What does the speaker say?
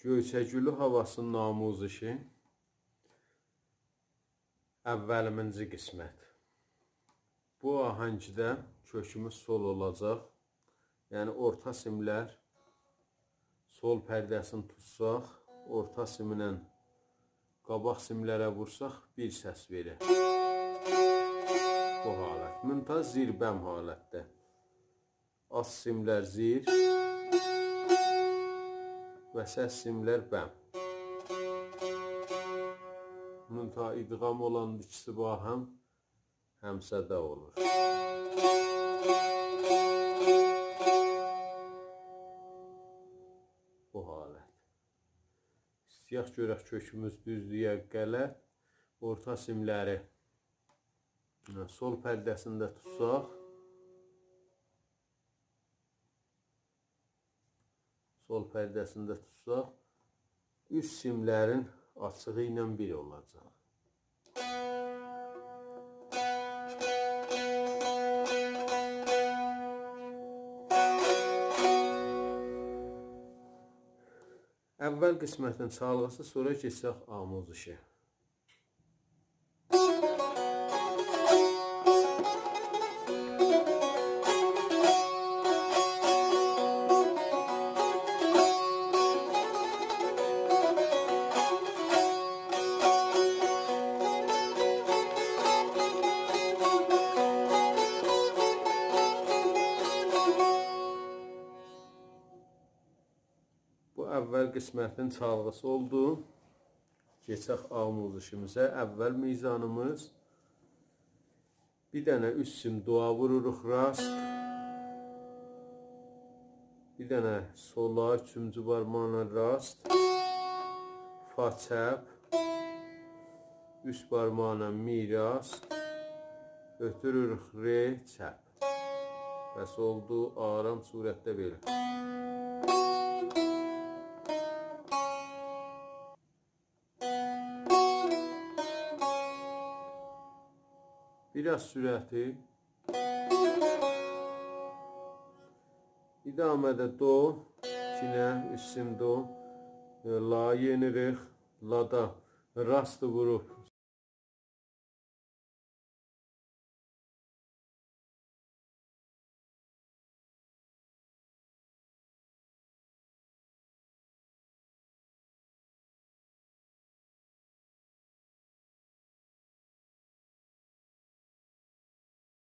Göyçəgülü havasının namuzişi əvvəliminci qismət. Bu ahəngdə kökümüz sol olacaq. Yəni orta simlər sol pərdəsini tutsaq, orta simlə qabaq simlərə vursaq bir səs verir. Bu halət. Müntəz zirbəm halətdə. Az simlər zir və səs simlər bəm. Müntəz idğam olan ikisi bahəm həmsədə olur. Bu halət. İstəyək görək kökümüz düzdür, qələt. Orta simləri sol pərdəsində tutsaq, üst simlərin açığı ilə bir olacaq. Əvvəl qismətin çalğısı, sonra keçək amuzişi. Bu əvvəl qismətin çalğısı oldu. Keçək amuzişimizə. Əvvəl mizanımız. Bir dənə üst sim dua vururuq rast. Bir dənə sola, üçüncü barmağına rast. Fa çəp. Üst barmağına mi rast. Ötürürük re çəp. Bəs oldu aram surətdə belə. Biraz sürəti. İdamədə do, kinə, üst sim do. La yenirik. Lada rastı vurub